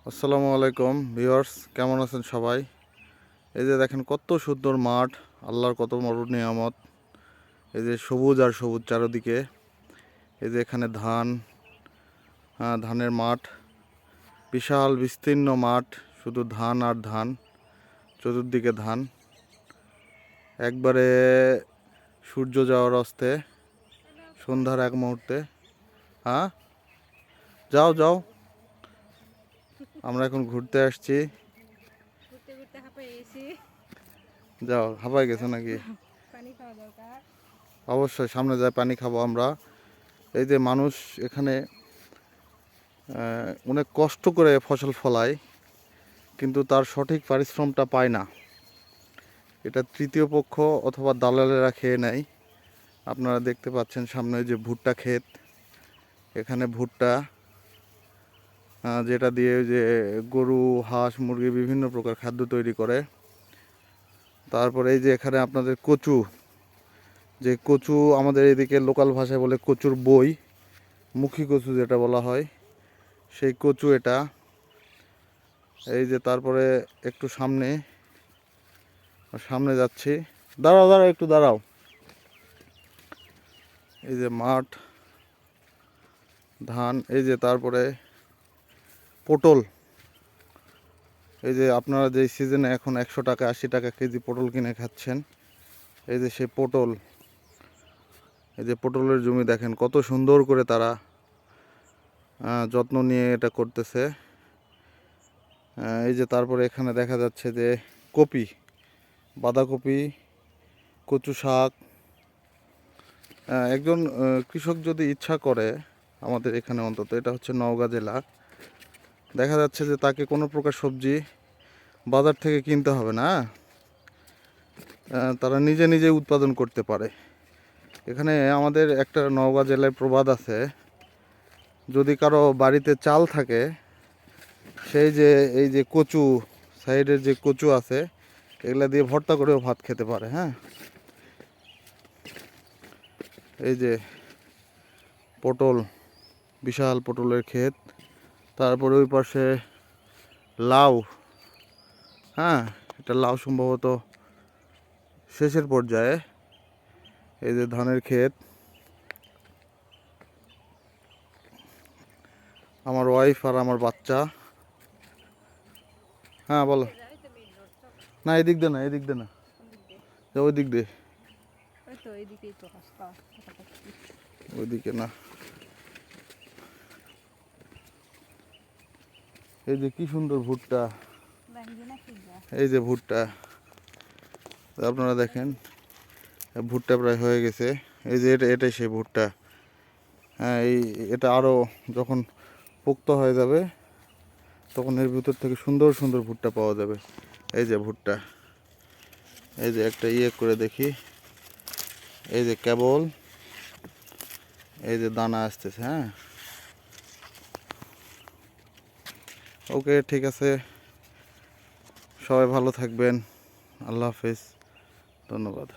আসসালামু আলাইকুম ভিউয়ার্স, কেমন আছেন সবাই? এই যে দেখেন কত সুন্দর মাঠ, আল্লাহর কত বড় নিয়ামত। এই যে সবুজ আর সবুজ চারদিকে। এই যে এখানে ধানের মাঠ, বিশাল বিস্তীর্ণ মাঠ, শুধু ধান আর ধান, চতুর্দিকে ধান। একবারে সূর্য যাওয়ার অস্তে, সন্ধ্যার এক মুহূর্তে। হ্যাঁ, যাও যাও, আমরা এখন ঘুরতে আসছি। ঘুরতে ঘুরতে হাঁপাই গেছি। যাও, হাঁপাই গেছো নাকি? পানি খাওয়া দরকার। অবশ্যই সামনে যায় পানি খাবো আমরা। এই যে মানুষ এখানে অনেক কষ্ট করে ফসল ফলায়, কিন্তু তার সঠিক পারিশ্রমটা পায় না। এটা তৃতীয় পক্ষ অথবা দালালেরা খেয়ে নেয়। আপনারা দেখতে পাচ্ছেন সামনে যে ভুট্টা ক্ষেত, এখানে ভুট্টা যেটা দিয়ে যে গরু, হাঁস, মুরগি বিভিন্ন প্রকার খাদ্য তৈরি করে। তারপরে এই যে এখানে আপনাদের কচু, যে কচু আমাদের এদিকে লোকাল ভাষায় বলে কচুর বই, মুখী কচু যেটা বলা হয়, সেই কচু এটা। এই যে তারপরে একটু সামনে সামনে যাচ্ছি। দাঁড়াও দাঁড়াও, একটু দাঁড়াও। এই যে মাঠ, ধান, এই যে তারপরে পটল। এই যে আপনারা যে সিজনে এখন 100 টাকা 80 টাকা কেজি পটল কিনে খাচ্ছেন, এই যে সেই পটল। এই যে পটলের জমি দেখেন কত সুন্দর করে তারা যত্ন নিয়ে এটা করতেছে। এই যে তারপরে এখানে দেখা যাচ্ছে যে কপি, বাঁধাকপি, কচু শাক। একজন কৃষক যদি ইচ্ছা করে, আমাদের এখানে অন্তত, এটা হচ্ছে নওগাঁ জেলা, দেখা যাচ্ছে যে তাকে কোনো প্রকার সবজি বাজার থেকে কিনতে হবে না। তারা নিজে নিজে উৎপাদন করতে পারে। এখানে আমাদের একটা নওগাঁ জেলায় প্রবাদ আছে, যদি কারো বাড়িতে চাল থাকে, সেই যে এই যে কচু, সাইডের যে কচু আছে, এগুলা দিয়ে ভর্তা করেও ভাত খেতে পারে। হ্যাঁ, এই যে পটল, বিশাল পটলের ক্ষেত। তারপরে ওই পাশে লাউ। হ্যাঁ, এটা লাউ সম্ভবত শেষের পর্যায়ে। এই যে ধানের ক্ষেত। আমার ওয়াইফ আর আমার বাচ্চা। হ্যাঁ বলো। না, এদিক দে না, এদিক দে না, ওই দিক দে, ওই তো এইদিকেই তো রাস্তা। ওইদিকে না। এই যে কি সুন্দর ভুট্টা, এই যে ভুট্টা, আপনারা দেখেন ভুট্টা প্রায় হয়ে গেছে। এই যে এটাই সেই ভুট্টা। হ্যাঁ, এটা আরও যখন পোক্ত হয়ে যাবে, তখন এর ভিতর থেকে সুন্দর সুন্দর ভুট্টা পাওয়া যাবে। এই যে ভুট্টা, এই যে একটা করে দেখি, এই যে কেবল এই যে দানা আসতেছে। হ্যাঁ, ওকে, ঠিক আছে, সবাই ভালো থাকবেন। আল্লাহ হাফিজ, ধন্যবাদ।